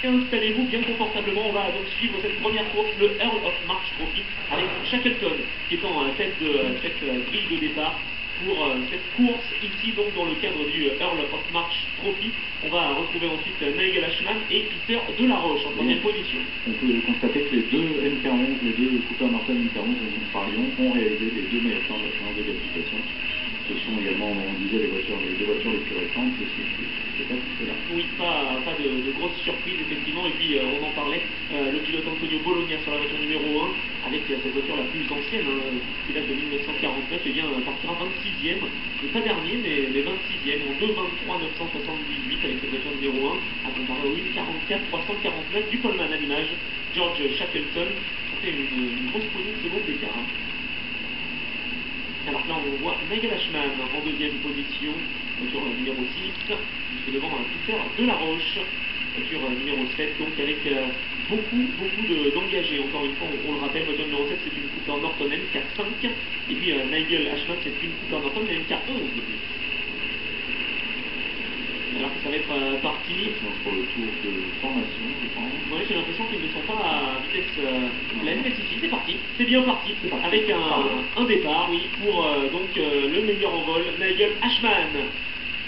Installez-vous bien confortablement, on va donc suivre cette première course, le Earl of March Trophy, avec Shackleton qui est en tête de cette grille de départ pour cette course ici, donc dans le cadre du Earl of March Trophy. On va retrouver ensuite Nigel Ashman et Peter Delaroche en troisième position. On peut constater que les deux MK11, les deux Cooper Norton MK11 dont nous parlions, ont réalisé les deux meilleurs temps de la séance de qualification. Ce sont également, on disait, les deux voitures les plus récentes, c'est là. Oui, pas de grosses surprises, effectivement. Et puis, on en parlait, le pilote Antonio Bologna sur la voiture numéro 1, avec cette voiture la plus ancienne, qui date de 1949, et bien partira 26e. Et pas dernier, mais 26e, en 2:23,978 avec cette voiture numéro 1, à comparer au 1:44,349 du poleman à l'image, George Shackleton. Ça fait une grosse poignée de secondes d'écart. Alors là, on voit Nigel Ashman en deuxième position, voiture numéro 6, juste devant Peter Delaroche, voiture numéro 7, donc avec beaucoup d'engagés. Encore une fois, on le rappelle, voiture numéro 7, c'est une Cooper Norton MK5, et puis Nigel Ashman, c'est une Cooper Norton MK11. Alors que ça va être parti. Pour le tour de formation, je pense. Oui, j'ai l'impression qu'ils ne sont pas à vitesse pleine, mais si, c'est parti. C'est bien parti. Avec un départ, oui, pour donc le meilleur en vol, Nigel Ashman,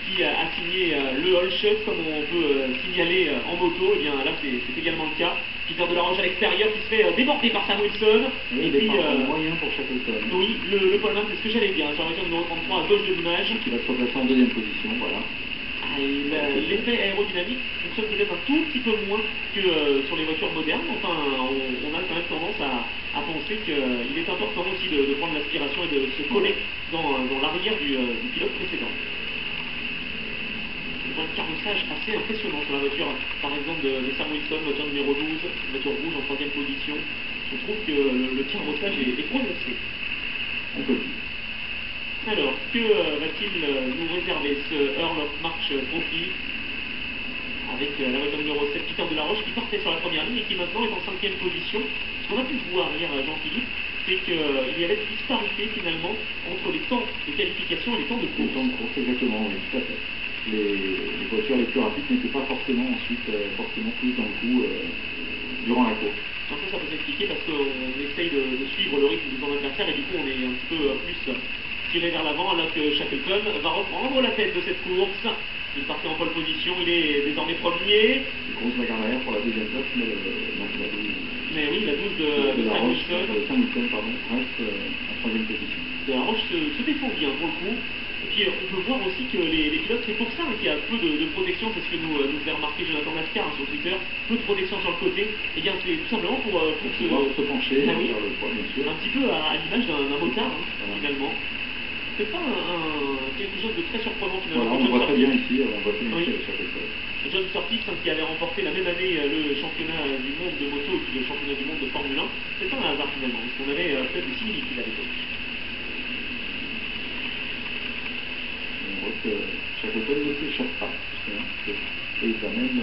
qui a signé le all shot, comme on peut signaler en moto. Et bien là, c'est également le cas. Peter Delaroche à l'extérieur qui se fait déborder par Sam Wilson. Et puis moyen pour Shackleton. Oui, le poleman, c'est ce que j'allais dire, sur la voiture numéro 33 à gauche de l'image. Qui va se replacer en deuxième position, voilà. L'effet aérodynamique fonctionne peut-être un tout petit peu moins que sur les voitures modernes. Enfin, on a quand même tendance à penser qu'il est important aussi de prendre l'aspiration et de se coller dans l'arrière du pilote précédent. On voit un carrossage assez impressionnant sur la voiture, par exemple, de Sam Wilson, voiture numéro 12, voiture rouge en troisième position. Je trouve que le carrossage est prononcé. On peut le dire. Alors, que va-t-il nous réserver ce Earl of March Trophy avec la voiture numéro 7, Peter Delaroche, qui partait sur la première ligne et qui maintenant est en cinquième position. Ce qu'on a pu voir hier, Jean-Philippe, c'est qu'il y avait une disparité finalement entre les temps de qualification et les temps de course. Les temps de course, exactement, oui, tout à fait. Les voitures les plus rapides n'étaient pas forcément ensuite forcément prises dans le coup durant la course. Donc ça peut s'expliquer parce qu'on essaye de suivre le rythme de son adversaire et du coup on est un petit peu plus tiré vers l'avant alors que Shackleton va reprendre la tête de cette course. Il partait en pole position, il est désormais premier. Une grosse bagarre derrière pour la deuxième place, mais oui, la 12 de Sam Wilson. Sam Wilson, pardon, reste en troisième position. Delaroche se défend bien pour le coup. Et puis on peut voir aussi que les pilotes, c'est pour ça qu'il y a peu de protection, c'est ce que nous fait remarquer Jonathan Mascar sur Twitter, peu de protection sur le côté. Et bien c'est tout simplement pour se pencher vers le poids, bien sûr. Un petit peu à l'image d'un motard, finalement. C'est pas quelque chose de très surprenant finalement. Voilà, on voit très bien ici, on voit très bien ici avec Shackleton. John Surtees, qui avait remporté la même année le championnat du monde de moto et puis le championnat du monde de Formule 1, c'est pas un hasard finalement, parce qu'on avait peut-être des similitudes à l'époque. On voit que Shackleton ne s'échappe pas, justement. Et il va même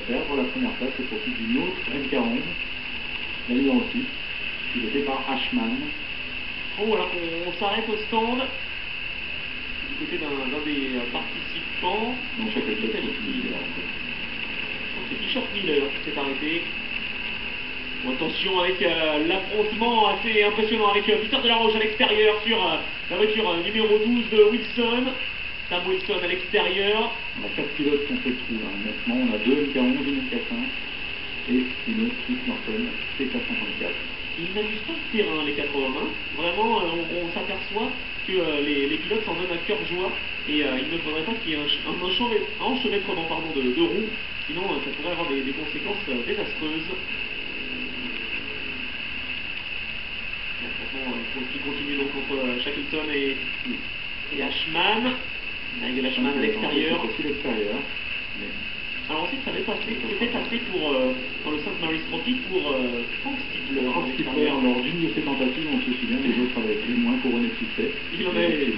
perdre la première place au profit d'une autre MK11, la numéro 6, pilotée par Ashman. Bon, voilà, on s'arrête au stand. Du côté d'un des participants. Donc Shackleton c'est Bishop Miller qui s'est arrêté. Bon, attention avec l'affrontement assez impressionnant avec Peter Delaroche à l'extérieur sur la voiture numéro 12 de Wilson. Sam Wilson à l'extérieur. On a 4 pilotes qui ont fait le trou là. Honnêtement, on a 2 MK11, une MK5 et une autre Norton TK54. Ils n'abusent pas de terrain, les 4 hommes. Vraiment, on s'aperçoit que les pilotes s'en donnent à cœur joie et il ne faudrait pas qu'il y ait un enchevêtrement de roues, sinon ça pourrait avoir des conséquences désastreuses. Qui continue donc entre Shackleton et Ashman. Nigel Ashman à l'extérieur. Aussi l'extérieur. Alors ensuite, c'était passé pour, dans le St. Mary's Trophy pour Frank Stickler. Frank Stickler, lors d'une de ses tentatives, on se souvient, les autres avaient plus ou moins couronné de succès. Il en avait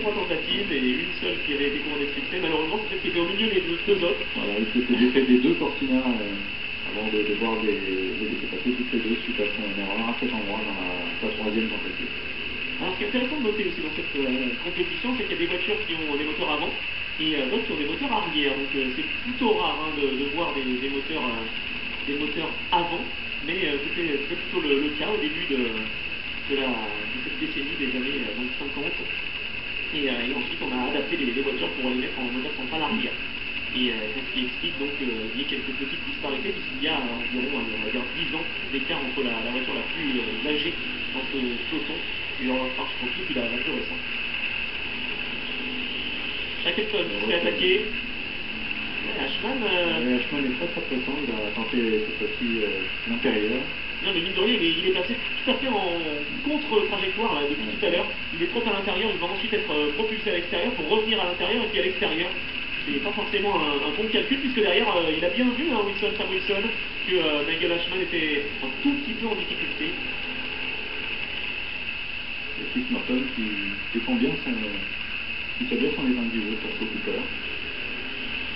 trois tentatives et une seule qui avait été couronnée de succès. Malheureusement, c'est celle qui était au milieu des deux autres. Voilà, il s'était défait des deux Cortina avant de devoir les laisser passer toutes les deux suite à son erreur à cet endroit dans sa troisième tentative. Alors ce qui est intéressant de noter aussi dans cette compétition, c'est qu'il y a des voitures qui ont des moteurs avant et d'autres qui ont des moteurs arrière. Donc c'est plutôt rare hein, de voir des moteurs avant, mais c'était plutôt le cas au début de cette décennie des années 50. Et ensuite on a adapté les voitures pour les mettre en moteur central arrière. Et c'est ce qui explique donc qu'il y ait quelques petites disparités, puisqu'il y a environ on va dire 10 ans d'écart entre la voiture la plus âgée dans ce peloton, puis Porsche Trophy, puis la plus récente. Shackleton qui se fait attaquer. Ashman est très pressant, il a tenté cette fois-ci l'intérieur. Non mais mine de rien, il est passé tout à fait en contre-trajectoire là, depuis tout à l'heure. Il est trop à l'intérieur, il va ensuite être propulsé à l'extérieur pour revenir à l'intérieur et puis à l'extérieur. C'est pas forcément un bon calcul, puisque derrière il a bien vu Sam Wilson que Nigel Ashman était un tout petit peu en difficulté. Et Keith Norton qui défend bien son épingle du jeu sur ce Cooper.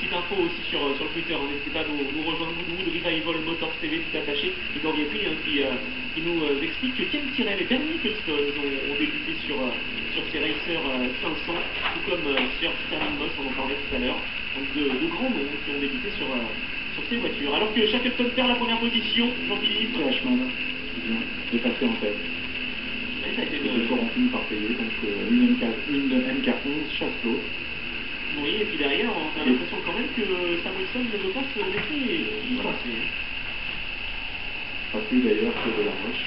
Petite info aussi sur le Twitter, n'hésitez pas à nous rejoindre, Wood Revival Motors TV tout attaché, et Gorgietti qui nous explique que Ken Tyrrell et Bernie Ecclestone ont débuté sur ces racers 500, tout comme Sir Sterling Moss, on en parlait tout à l'heure. Donc de grands noms qui ont débuté sur ces voitures. Alors que Shackleton perd la première position, Jean-Philippe. C'est Ashman qui vient de passer en tête. Ouais, ça a été le score en fini par payer, donc une MK11 chasse l'autre. Oui, et puis derrière, on a l'impression quand même que Sam Wilson ne veut pas se laisser passer. Pas plus d'ailleurs que de la Roche.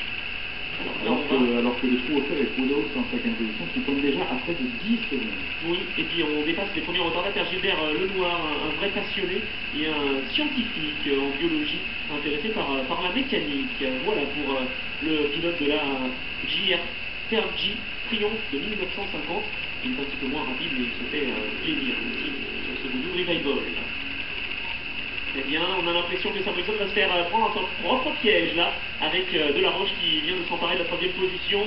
Alors que le trou au fer et Trudeau sont en 5e position, qui tombent déjà à près de 10 secondes. Oui, et puis on dépasse les premiers retardataires. Gilbert Lenoir, un vrai passionné et un scientifique en biologie, intéressé par la mécanique. Voilà pour le pilote de la JR Tergy Triomphe de 1950. Il est un petit peu moins rapide, mais il se fait plaisir aussi sur ce Voodoo Revival. Eh bien, on a l'impression que Sam Wilson va se faire prendre son propre piège là, avec Delaroche qui vient de s'emparer de la 3e position.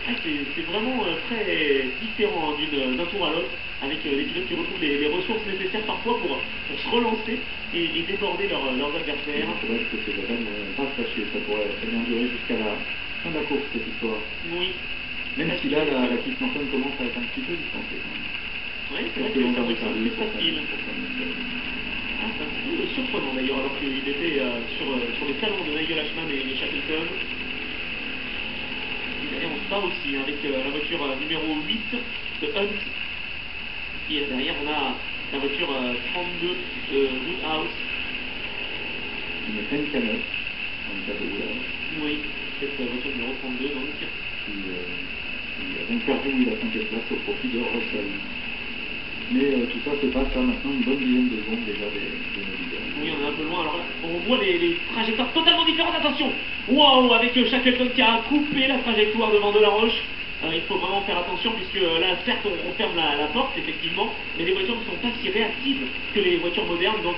Ah, c'est vraiment très différent d'un tour à l'autre, avec les pilotes qui retrouvent les ressources nécessaires parfois pour se relancer et déborder leurs adversaires. C'est vrai que ces batailles ne vont pas se lâcher, ça pourrait très bien durer jusqu'à la fin de la course cette histoire. Oui. Même si là, la Keith Norton commence à être un petit peu distancée quand même. Oui, c'est vrai que Sam Wilson est plus facile. Ah, c'est un petit peu surprenant d'ailleurs, alors qu'il était sur les talons de Nigel Ashman et Shackleton. Et on se bat aussi avec la voiture numéro 8 de Hunt. Et derrière, on a la voiture 32 de Woodhouse. Une MK9 en cas de Woodhouse. Oui, cette voiture numéro 32 donc. Qui a donc perdu la 5e place au profit de Russell. Mais tout ça se passe à maintenant une bonne dizaine de secondes déjà des navigants. Oui, on est un peu loin. Alors là, on voit les trajectoires totalement différentes. Attention! Waouh! Avec Shackleton qui a coupé la trajectoire devant Delaroche. Il faut vraiment faire attention, puisque là, certes, on ferme la porte, effectivement, mais les voitures ne sont pas si réactives que les voitures modernes. Donc,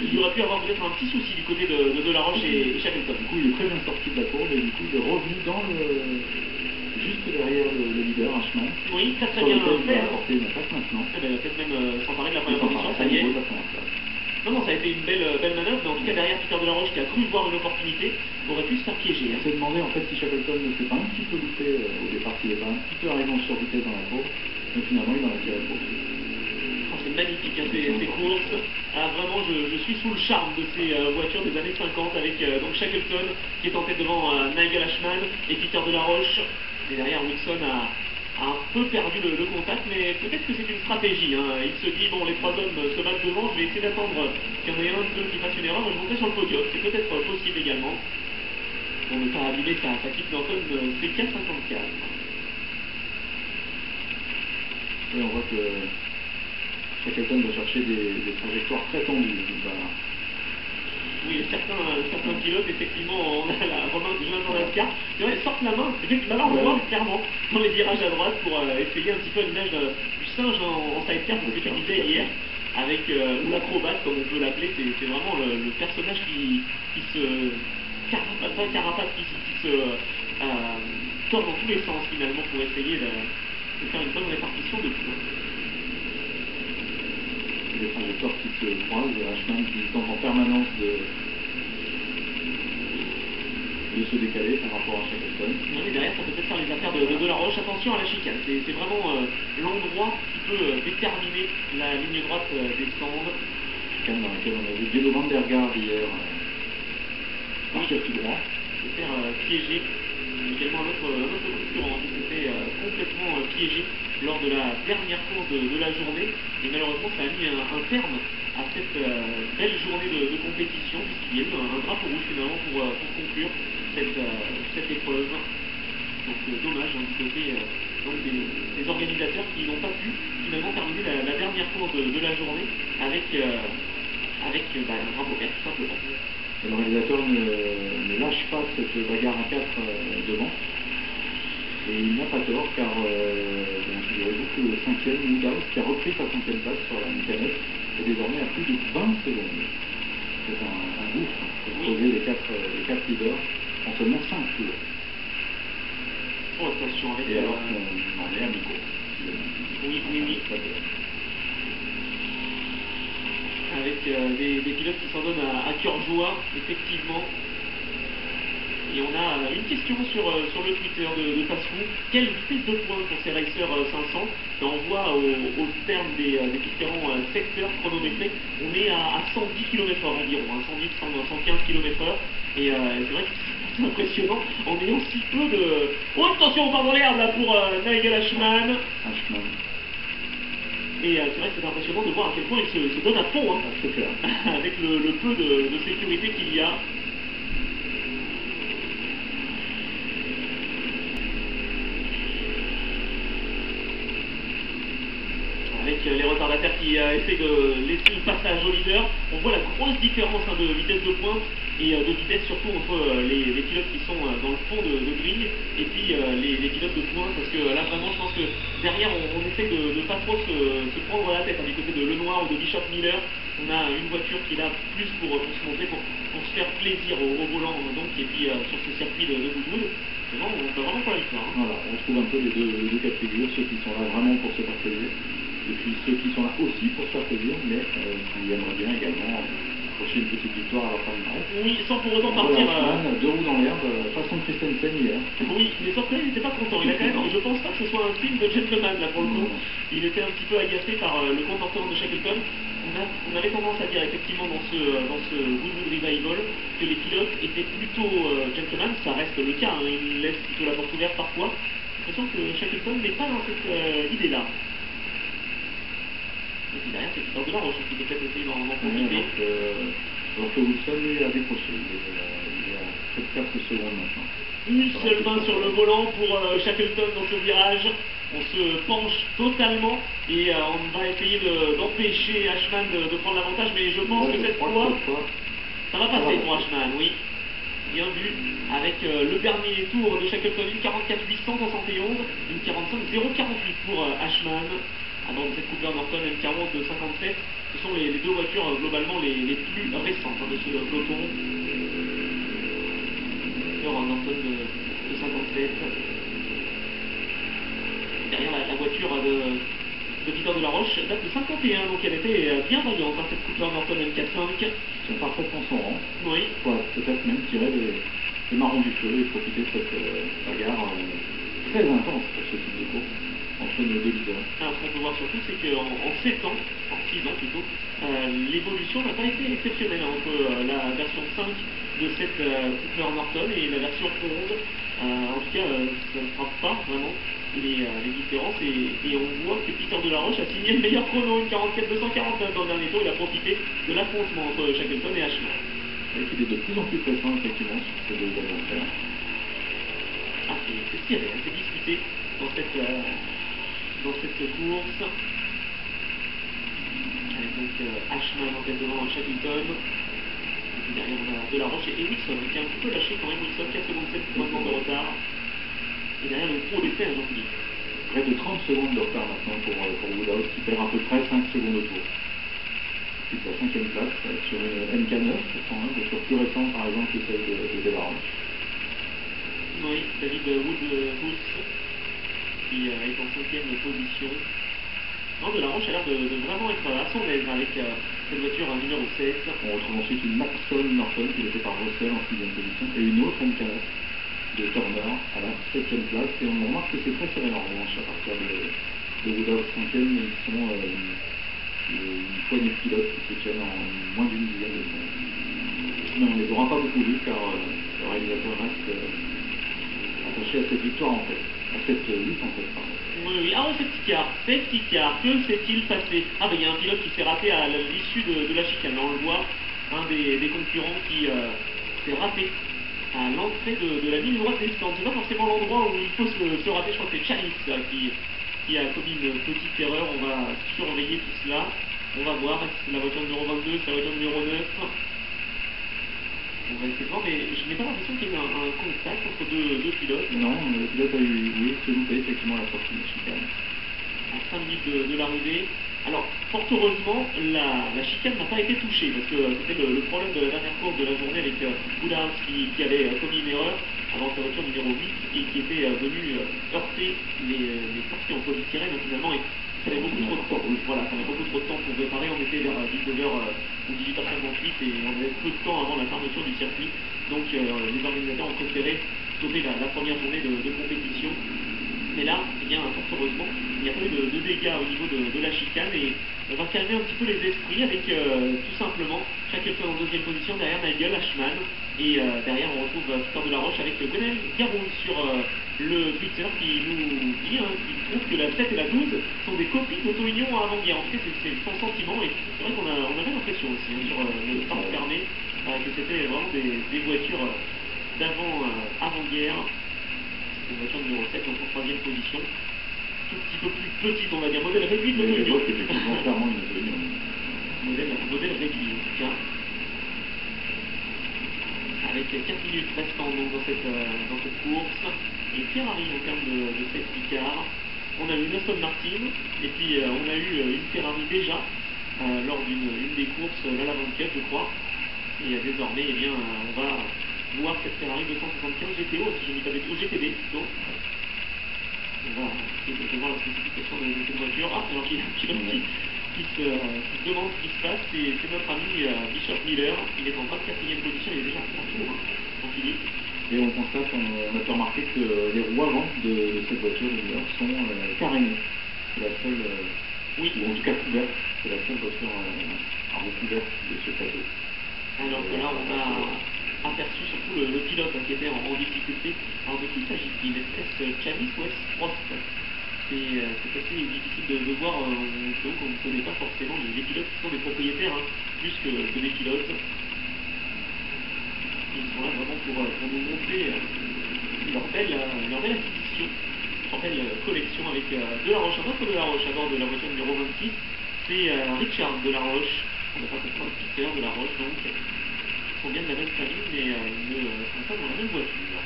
il y aurait pu avoir peut-être un petit souci du côté de Delaroche et Shackleton. Du coup, il est très bien sorti de la courbe et du coup, il est revenu juste derrière le leader, Ashman. Oui, très bien fait. Il va apporter une attaque maintenant. Il va peut-être même s'emparer de la première position, ça y est. Non, ça a été une belle manœuvre, mais en tout cas derrière Peter Delaroche qui a cru voir une opportunité, aurait pu se faire piéger. On s'est demandé en fait si Shackleton ne s'est pas un petit peu loupé au départ, s'il n'est pas un petit peu arrivé en survitesse dans la course, mais finalement il en a tiré le course. Oh, c'est magnifique hein, ces courses. Ah, vraiment, je suis sous le charme de ces voitures des années 50 avec donc Shackleton qui est en tête devant Nigel Ashman et Peter Delaroche. Et derrière, Wilson a un peu perdu le contact, mais peut-être que c'est une stratégie. Hein. Il se dit, bon, les 3 hommes se battent devant, je vais essayer d'attendre qu'il y en ait un d'eux qui fasse une erreur, et je monterai sur le podium. C'est peut-être possible également. Pour ne pas abîmer sa Keith Norton CK54. Oui, on voit que Shackleton va chercher des trajectoires très tendues. Oui, certains pilotes, effectivement, on a la remarque de Jonathan Lascar, ils sortent la main, effectivement, là on le voit clairement dans les virages à droite pour essayer un petit peu l'image du singe en sidecar, c'est ce que tu disais hier, avec, ou l'acrobate comme on peut l'appeler, c'est vraiment le personnage qui se carapate, qui se tord dans tous les sens finalement pour essayer de faire une bonne répartition de points. Les trajectoires qui se croisent, Ashman qui tente en permanence de se décaler par rapport à Shackleton. Oui, mais derrière ça peut peut-être faire les les affaires de la Roche. Attention à la chicane, c'est vraiment l'endroit qui peut déterminer la ligne droite des stands. Chicane dans laquelle on a vu Guido Van der Garde hier partir tout droit. Se faire piéger. Également un autre concurrent qui s'est fait complètement piégé lors de la dernière course de la journée. Et malheureusement, ça a mis un terme à cette belle journée de compétition, puisqu'il y a eu un drapeau rouge finalement pour conclure cette épreuve. Donc dommage du côté des organisateurs qui n'ont pas pu finalement terminer la dernière course de la journée avec un drapeau vert tout simplement. Et l'organisateur ne lâche pas cette bagarre à 4 devant. Et il n'a pas tort car figurez-vous que le 5e Woodhouse qui a repris sa 5e place sur la MK9 est désormais à plus de 20 secondes. C'est un gouffre pour poser les 4 leaders en seulement 5 tours. Oh, attention avec et alors qu'on en est à mi-course. Oui. Avec des pilotes qui s'en donnent à cœur joie, effectivement. Et on a une question sur le Twitter de Passefou. Quelle vitesse de pointe pour ces racers 500? On voit au terme des différents secteurs chronométrés, on est à 110 km/h environ, 110, 115 km/h. Et c'est vrai que c'est impressionnant en ayant si peu de... Oh, attention, on part dans l'herbe là pour Nigel Ashman. Et c'est vrai que c'est impressionnant de voir à quel point il se donne à fond, hein, c'est clair. avec le peu de sécurité qu'il y a. Avec les retardataires qui essaient de laisser le passage au leader. On voit la grosse différence de vitesse de pointe et de vitesse surtout entre les pilotes qui sont dans le fond de grille et puis les pilotes de pointe, parce que là vraiment je pense que derrière on essaie de ne pas trop se prendre la tête, du côté de Lenoir ou de Bishop Miller. On a une voiture qui est là plus pour se montrer, pour se faire plaisir au volant donc, et puis sur ce circuit de Goodwood. Vraiment, on peut vraiment pas la victoire. Voilà, on trouve un peu les deux cas de figure, ceux qui sont là vraiment pour se faire plaisir, et puis ceux qui sont là aussi pour se faire plaisir, mais qui aimeraient bien également accrocher une petite victoire à leur palmarès. Oui, sans pour autant partir... deux roues dans l'herbe, façon Christensen hier. Oui, mais sauf que là, il n'était pas content. Il a quand même, je pense pas que ce soit un signe de gentleman, là, pour le coup. Il était un petit peu agacé par le comportement de Shackleton. On avait tendance à dire, effectivement, dans ce Goodwood Revival, que les pilotes étaient plutôt gentlemen. Ça reste le cas, hein. Ils laissent plutôt la porte ouverte parfois. J'ai l'impression que Shackleton n'est pas dans cette idée-là. Et puis derrière, c'est Peter de la Roche qui peut peut-être essayer d'en profiter. Alors que Wilson, lui, a décroché. Il est à près de 4 secondes maintenant. Une seule main sur le volant pour Shackleton dans ce virage. On se penche totalement et on va essayer d'empêcher Ashman de prendre l'avantage, mais je pense que cette fois, ça va passer pour Ashman, oui. Bien vu, avec le dernier tour de Shackleton, une 44 871, une 45 048 pour Ashman. Avant cette Cooper Norton M40 de 57, ce sont les deux voitures globalement les plus récentes de ce peloton. Cooper Norton de 57. Derrière la voiture de Peter de la Roche date de 51, donc elle était bien vaillante, cette Cooper Norton M45. C'est parfaitement son rang. Oui. Peut-être même tirer les marrons du feu et profiter de cette bagarre très intense pour ce type de course entre nos deux leaders. Alors ce qu'on peut voir surtout, c'est qu'en 7 ans, en 6 ans plutôt, l'évolution n'a pas été exceptionnelle entre la version 5 de cette Cooper Norton et la version 11. En tout cas, ça ne frappe pas vraiment les différences et on voit que Peter de la Roche a signé le meilleur chrono, une 44 249 dans le dernier tour. Il a profité de l'affrontement entre Shackleton et Ashman. Et il est de plus en plus pressant effectivement sur ces deux adversaires. Ah, c'est serré, c'est disputé dans cette course. Avec donc Ashman en tête devant Shackleton. Et puis derrière on a de la Roche et Wilson qui a un petit peu lâché quand même. Wilson 4 secondes 7 maintenant de retard. Et derrière le gros d'essai à Jean-Philippe. Près de 30 secondes de retard maintenant pour Woodhouse qui perd à peu près 5 secondes au tour. C'est la 5e place sur une MK9, pourtant une voiture plus récente par exemple que celle de Delaroche. Oui, David Woodhouse qui est en 5e position. Non, de la Roche a l'air de vraiment être à son aise avec cette voiture numéro 16. On retrouve ensuite une Maxon Norton qui était par Russell en 6e position et une autre MK9 de Turner à la 7e place. Et on remarque que c'est très serré en revanche à partir de Woodhouse 5e, mais ils sont une poignée de pilotes qui se tiennent en moins d'une dizaine de secondes. Mais on ne les aura pas beaucoup vus car le réalisateur reste attaché à cette victoire en fait, à cette lutte en fait. Pardon. Oui, oui. Ah, safety car, que s'est-il passé? Ah, ben il y a un pilote qui s'est raté à l'issue de la chicane. Là, on le voit, un des concurrents qui s'est raté à l'entrée de la ligne droite des stands. C'est pas forcément l'endroit où il faut se rater. Je crois que c'est Chalice qui a commis une petite erreur. On va surveiller tout cela. On va voir si c'est la voiture numéro 22, c'est la voiture numéro 9. On va essayer de voir, mais je n'ai pas l'impression qu'il y ait eu un contact entre deux pilotes. Non, le pilote a eu, oui, s'est loupé effectivement à la sortie de la chicane. À 5 minutes de l'arrivée. Alors, fort heureusement, la chicane n'a pas été touchée, parce que c'était le problème de la dernière course de la journée avec Woodhouse qui avait commis une erreur avant sa voiture numéro 8 et qui était venue heurter les sorties en polystyrène finalement. Et ça avait beaucoup trop de temps. Voilà, ça avait beaucoup trop de temps pour réparer. On était vers 19h ou 18h58 et on avait peu de temps avant la fermeture du circuit. Donc les organisateurs ont préféré stopper la première journée de compétition. Mais là, eh bien, fort heureusement, il n'y a pas eu de dégâts au niveau de la chicane et on va calmer un petit peu les esprits avec tout simplement Shackleton en deuxième position derrière Nigel Ashman et derrière on retrouve Victor Delaroche avec Gwenel Garoun sur le Twitter qui nous dit qu'il trouve que la 7 et la 12 sont des copies d'Auto-Union avant-guerre. En tout cas, c'est son sentiment et c'est vrai qu'on avait l'impression aussi sur le parc fermé que c'était vraiment des voitures avant-guerre. Une voiture numéro 7 en troisième position, tout petit peu plus petite, on va dire, modèle réduit de l'Auto-Union. Modèle réduit en tout cas. Avec 4 minutes restantes donc, dans cette course. Et Ferrari en termes de safety car. On a eu une Aston Martin et puis on a eu une Ferrari déjà lors d'une des courses, la Lavande Cup je crois. Et désormais, eh bien, on va voir cette Ferrari 275 GTO, si je ne dis pas des tout, GTD plutôt. On va essayer de voir la spécification de cette voiture. Ah, alors qu'il y a un pilote qui se demande ce qui se passe, c'est notre ami Bishop Miller. Il est en 24e position, il est déjà à 3 tours, Jean-Philippe. Et on constate, on a pu remarquer que les roues avant de cette voiture de Miller sont carénées. C'est la seule, oui, ou en tout cas couverte, c'est la seule voiture à recouverte de ce plateau. Alors que là, on a aperçu surtout le pilote qui était en difficulté. Alors de qui s'agit-il? Est-ce Chalice ou est-ce Prost? C'est assez difficile de voir, donc on ne connaît pas forcément les pilotes qui sont des propriétaires, plus que des pilotes. Ils sont là vraiment pour nous montrer leur belle acquisition, leur belle collection avec Delaroche, un autre Delaroche à bord de la voiture numéro 26. C'est Richard Delaroche, on n'a pas compris Peter Delaroche donc. Ils sont bien de la même famille, mais ils ne sont pas dans la même voiture.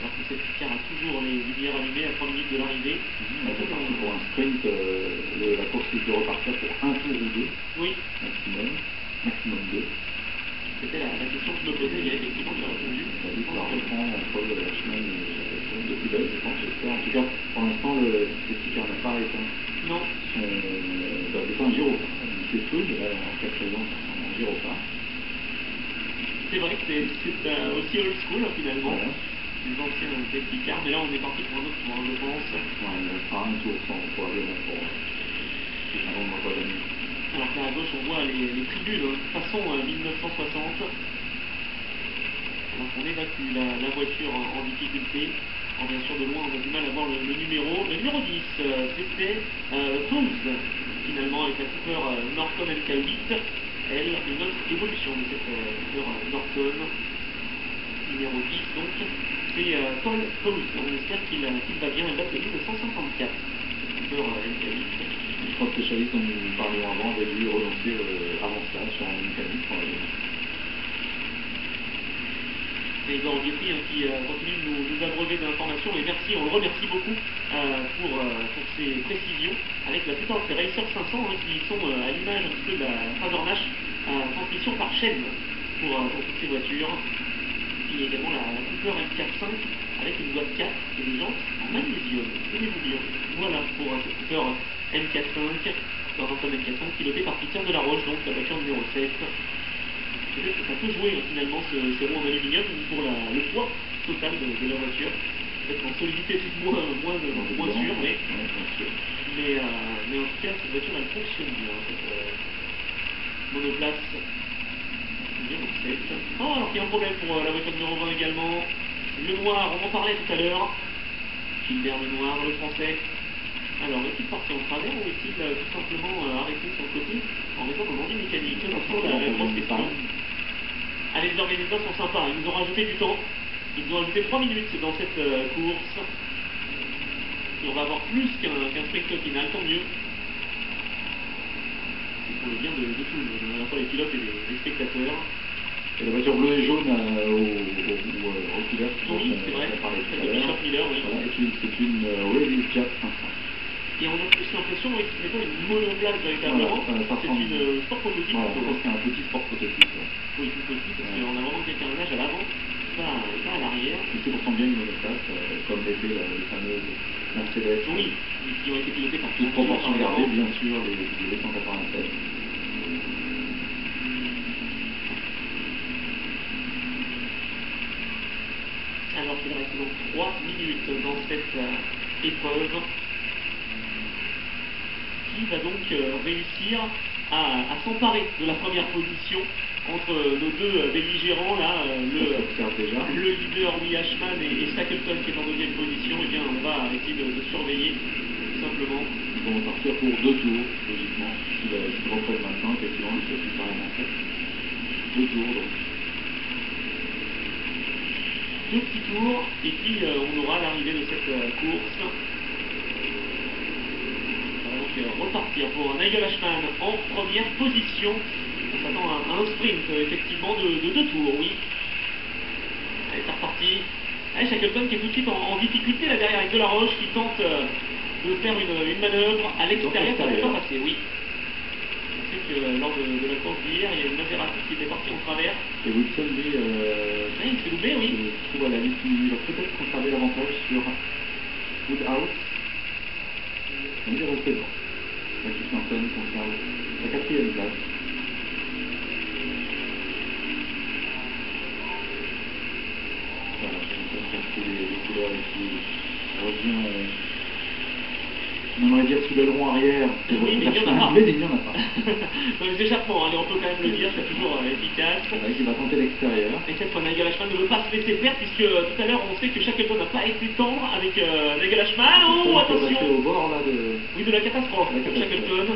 Alors que cette car a toujours les lumières allumées à 3 minutes de l'arrivée. C'est parti pour un sprint, la course qui peut repartir pour un tour ou deux. Oui. Maximum 2. C'était la question que je me posais, il y a effectivement qui a répondu. La victoire reprend entre la semaine de pilote, je pense, j'espère. En tout cas, pour l'instant, le petit car n'a pas éteint. Non. C'est un gyrophare. Il s'effleut, mais là, en cas présent, c'est un gyrophare. C'est vrai que c'est aussi old school finalement. Voilà. Les anciens safety cars, mais là on est parti pour un autre tour, je pense. Ouais, on fera un tour sans probablement pour avant de revoir la nuit. Alors que là à gauche on voit les tribunes, façon 1960. Alors qu'on évacue la voiture en difficulté. Alors bien sûr de loin on a du mal à voir le numéro. Le numéro 10, c'était Cruise, finalement avec la Cooper Norton MK8. Elle, une autre évolution de cette Cooper Norton. Numéro 10 donc, c'est Paul Cruise. On espère qu'il va bien, elle date de 1954. Cooper MK8. Je crois que Chalice, dont nous parlions avant, avait dû renoncer avant cela sur un mécanique. Et Igor Guetry qui continue de nous abreuver d'informations et merci, on le remercie beaucoup pour ces précisions avec la plupart de ces Racer 500 qui sont à l'image un petit peu de la Fraser Nash transmission par chaîne pour toutes ces voitures. Il y a également la Cooper M45 avec une boîte 4 et des jantes en magnésium. Tenez-vous bien. Voilà pour cette Cooper M45, Cooper M45 pilotée par Peter Delaroche, donc la voiture numéro 7. peut-être que ça peut jouer finalement ces roues en aluminium pour le poids total de la voiture. Peut-être qu'en solidité c'est moins sûr, mais en tout cas cette voiture elle fonctionne bien, cette monoplace. Bien, donc oh, alors qu'il y a un problème pour la voiture numéro 20 également. Le noir, on en parlait tout à l'heure. Gilbert Lenoir, le français. Alors, est-il parti en travers ou est-il tout simplement arrêté sur le côté en raison d'un ennui mécanique? C'est la grosse question. Allez, les organisateurs sont sympas, ils nous ont rajouté du temps. Ils nous ont ajouté 3 minutes dans cette course. Et on va avoir plus qu'un sprint final, tant mieux. C'est pour le bien de tout le monde, à la fois les pilotes et les spectateurs. Et la voiture bleue et jaune au couleur, oui, c'est vrai, celle de Bishop Miller, oui. Voilà, c'est une Willys Jet 500. Et on a plus l'impression que ce n'est pas une monoplace véritablement, voilà, c'est une sport prototype. Voilà, c'est un petit sport prototype. Oui, tout petit, parce qu'on a vraiment quelqu'un à l'avant, pas à l'arrière. C'est pourtant bien une monoplace, comme l'était les fameuses Mercedes. Oui, qui ont été pilotées par toute proportion gardée, bien sûr, les 187. Alors qu'il reste donc 3 minutes dans cette épreuve, qui va donc réussir à s'emparer de la première position entre nos deux belligérants, là, le leader Louis Ashman et Shackleton qui est en deuxième position. Et bien on va essayer de surveiller tout simplement. Ils vont partir pour 2 tours, logiquement. S'ils reprennent maintenant, effectivement, ils sont carrément fait. 2 tours donc. 2 petits tours, et puis on aura l'arrivée de cette course. On va donc repartir pour Nigel Ashman en première position. On s'attend à un sprint, effectivement, de 2 tours, oui. Allez, c'est reparti. Allez, Shackleton qui est tout de suite en difficulté là derrière avec Delaroche qui tente de faire une manœuvre à l'extérieur, ça ne peut pas passer, oui. On sait que lors de la course d'hier, il y a une Maserati qui était partie en travers. Et Wilson, lui, il s'est doublé, oui. Je trouve à la limite, il va peut-être conserver l'avantage sur Woodhouse. On est resté devant. Matthew Norton conserve la 4e place. Voilà, Norton qui a pris les couleurs et qui revient. On aimerait dire sous l'aileron arrière. Oui, mais il n'y en a pas. Mais il n'y en a pas. Dans les échappements, allez, on peut quand même le dire, c'est toujours efficace. Ouais, qui va tenter l'extérieur. Et cette fois, Nigel Ashman ne veut pas se laisser faire, puisque tout à l'heure, on sait que Shackleton n'a pas été tendre avec Nigel Ashman. Oh, attention au bord, là, oui, de la catastrophe pour Shackleton.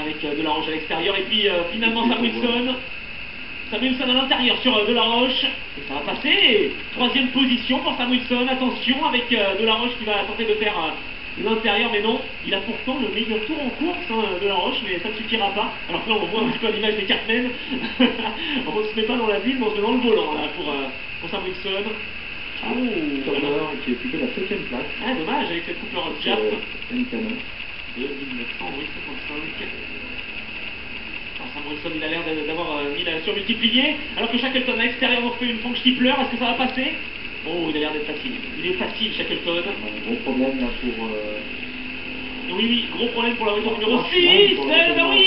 Avec Delaroche à l'extérieur, et puis finalement Sam Wilson. Sam Wilson à l'intérieur sur Delaroche. Et ça va passer. 3e position pour Sam Wilson. Attention avec Delaroche qui va tenter de faire l'intérieur, mais non, il a pourtant le meilleur tour en course Delaroche, mais ça ne suffira pas. Alors que là on voit un petit peu à l'image des Cartmen. On ne se met pas dans la ville, mais on se met dans le volant là, pour Sam Wilson. Turner qui est plutôt la 7e place. Ah, dommage avec cette Cooper Jap de 1955. Sam Wilson il a l'air d'avoir mis la surmultipliée, alors que Shackleton à l'extérieur nous fait une Frank Stippler. Est-ce que ça va passer? Oh, il a l'air d'être facile. Il est facile, Shackleton. Gros problème là pour... Oui, gros problème pour la voiture numéro 6. Oui,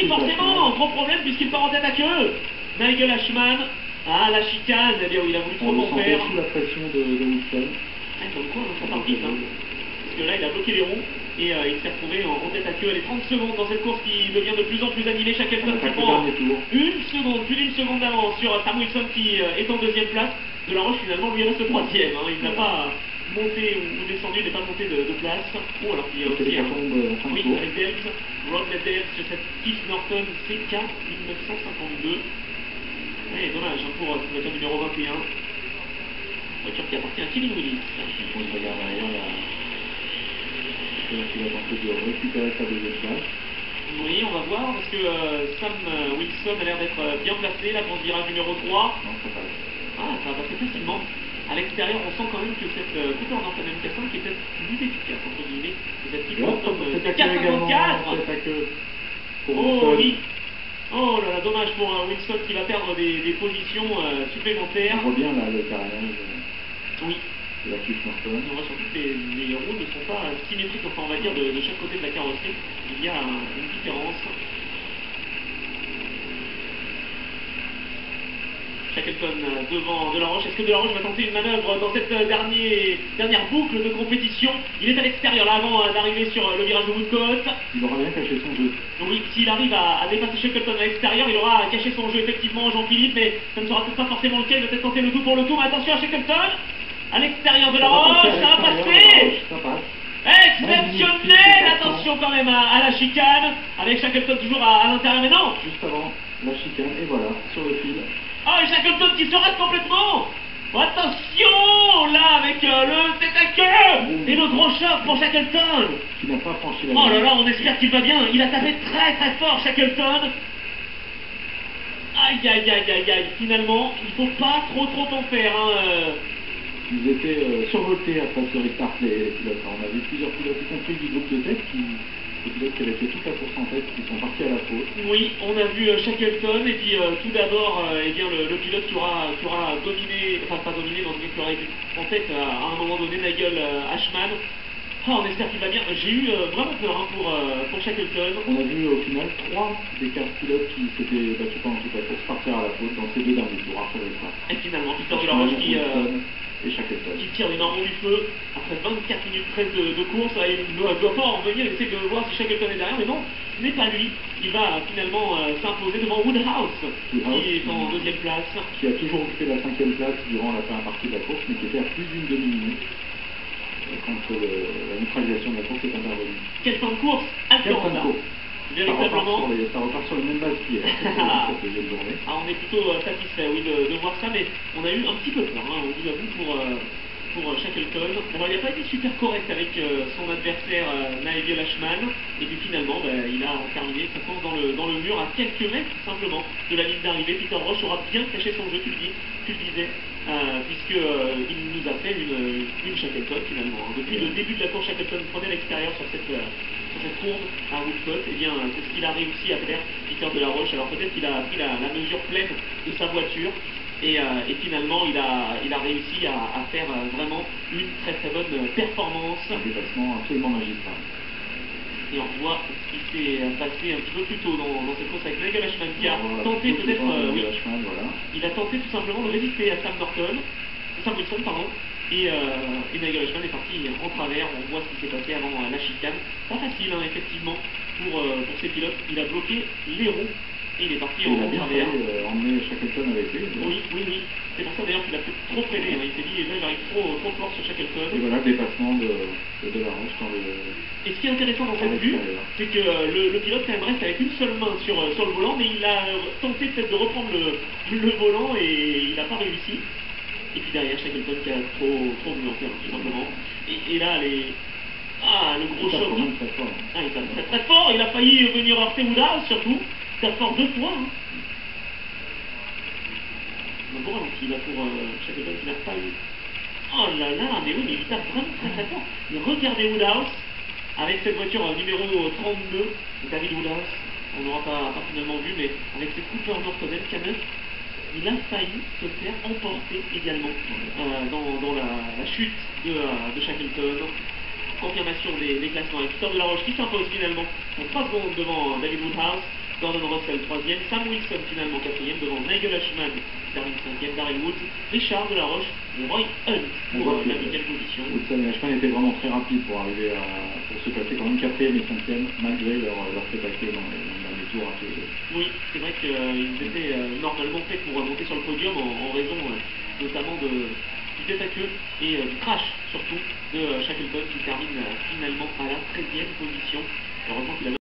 forcément, gros problème puisqu'il part en tête à queue. Nigel Ashman. Ah, la chicane, eh bien, il a voulu trop en faire. Sous la pression de Wilson. Comme quoi, ça part vite. Parce que là, il a bloqué les roues. Et il s'est retrouvé en tête à queue. Les 30 secondes dans cette course qui devient de plus en plus animée. Shackleton qui prend plus d'une seconde d'avance sur Sam Wilson qui est en 2e place. Delaroche finalement lui reste 3e. Il n'a pas monté ou descendu, il n'est pas monté de place. Oh, alors qu'il y a aussi oui, avec Delves, Rodney Delves sur cette Keith Norton CK 1952. Et dommage pour cette voiture numéro 21. Voiture qui appartient à Kevin Willis. On regarde derrière là. Il va tenter de récupérer sa 2e place. Oui, on va voir, parce que Sam Wilson a l'air d'être bien placé là pour ce virage numéro 3. Non, ça passe. Ah, ça va passer facilement. À l'extérieur, on sent quand même que cette Cooper Norton MK5 est peut-être plus efficace, entre guillemets, que cette Cooper Norton 454. Oh oui. Oh là là, dommage pour Wilson qui va perdre des positions supplémentaires. On voit bien là le carrelage. Oui. De la Keith Norton. On voit surtout que les roues ne sont pas symétriques, enfin on va dire de chaque côté de la carrosserie. Il y a une différence. Shackleton devant De La Roche. Est-ce que De La Roche va tenter une manœuvre dans cette dernière boucle de compétition? Il est à l'extérieur là avant d'arriver sur le virage de Woodcote. Il aura bien caché son jeu. Oui, s'il arrive à dépasser Shackleton à l'extérieur, il aura caché son jeu effectivement, Jean-Philippe, mais ça ne sera peut-être pas forcément le cas. Il va peut-être tenter le tout pour le tout, mais attention à Shackleton. À l'extérieur De La Roche, ça a passé. Ça passe. Exceptionnel, attention quand même à la chicane, avec Shackleton toujours à l'intérieur, mais non. Juste avant la chicane, et voilà, sur le fil. Ah, et Shackleton qui se rate complètement. Attention, là, avec le tête à queue et le gros choc pour Shackleton. Qui n'a pas franchi la Oh là ligne. là, on espère qu'il va bien. Il a tapé très très fort, Shackleton. Aïe, aïe, aïe, aïe, aïe. Finalement, il faut pas trop en faire, hein. Ils étaient survoltés après ce restart, les pilotes. On a vu plusieurs pilotes, y compris du groupe de tête, des pilotes qui avaient fait toute la course en tête, qui sont partis à la faute. Oui, on a vu Shackleton, et puis tout d'abord, eh bien, le pilote qui aura dominé, enfin pas dominé, mais en tout cas qui aura été en tête à un moment donné, Nigel Ashman. Oh, on espère qu'il va bien. J'ai eu vraiment peur hein, pour Shackleton. On a vu au final 3 des 4 pilotes qui s'étaient battus pendant toute la course partir à la faute dans ces 2 derniers tours après le restart. Et finalement, Peter De La Roche et Shackleton. qui tire les marrons du feu après 24 minutes 13 de course. Là, il ne doit pas en revenir, il essaie de voir si Shackleton est derrière, mais non, ce n'est pas lui. Il va finalement s'imposer devant Woodhouse, qui est en deuxième place. Qui a toujours occupé la 5e place durant la première partie de la course, mais qui était à plus d'une demi-minute quand la neutralisation de la course est intervenue. Quelle fin de course allemande, véritablement. Ça repart sur les mêmes bases qu'hier, cette deuxième journée. Ah, on est plutôt satisfait oui, de voir ça, mais on a eu un petit peu peur, hein, on vous avoue, pour Shackleton. Alors, il n'a pas été super correct avec son adversaire Nigel Ashman, et puis finalement, il a terminé sa course dans le mur à quelques mètres simplement de la ligne d'arrivée. Peter Roche aura bien caché son jeu, tu le disais, puisqu'il nous a fait une Shackleton finalement. Hein. Depuis le début de la course, Shackleton prenait l'extérieur sur cette courbe à Woodcote, et bien c'est ce qu'il a réussi à faire, Peter De La Roche. Alors peut-être qu'il a pris la mesure pleine de sa voiture, et finalement il a réussi à faire vraiment une très bonne performance. Un dépassement absolument magistral. Et on voit ce qui s'est passé un petit peu plus tôt dans cette course avec Nigel Ashman qui a tenté peut-être, il a tenté tout simplement de résister à Sam Wilson, pardon. Et Nigel Ashman est parti en travers. On voit ce qui s'est passé avant la chicane. Pas facile, hein, effectivement, pour ces pilotes. Il a bloqué les roues et il est parti en travers. Emmener Shackleton avec lui. Oui. C'est pour ça d'ailleurs qu'il a peut-être trop freiné. Hein. Il s'est dit, là j'arrive trop fort sur Shackleton. Et voilà le dépassement de La Roche dans le... Et ce qui est intéressant dans cette vue, c'est que le pilote quand même reste avec une seule main sur le volant, mais il a tenté peut-être de reprendre le volant et il n'a pas réussi. Et puis derrière, Shackleton qui a trop voulu en faire, tout simplement. Et là, le gros choc. Il tape très fort. Ah, il tape très fort. Il a failli venir heurter Woodhouse, surtout. Il tape fort 2 fois. Hein. Un bon ralenti, là, pour Shackleton qui n'a pas eu... Oh là là, mais oui, mais il tape vraiment très fort. Mais regardez Woodhouse, avec cette voiture numéro 32, David Woodhouse. On n'aura pas finalement vu, mais avec cette Cooper Norton K9, il a failli se faire emporter également dans la chute de Shackleton. Confirmation des classements avec Peter De La Roche qui s'impose finalement en 3 secondes devant David Woodhouse, Gordon Russell 3e, Sam Wilson finalement 4e, devant Nigel Ashman qui termine 5e, Darrell Woods, Richard De La Roche et Roy Hunt pour la 8e position. Wilson et Ashman étaient vraiment très rapides pour arriver pour se passer quand même 4e et 5e malgré leur fait à queue dans les tours à tous les deux. Oui, c'est vrai qu'ils étaient normalement faits pour monter sur le podium en raison notamment du tête à queue et du crash surtout de Shackleton qui termine finalement à la 13e position. Heureusement qu'il avait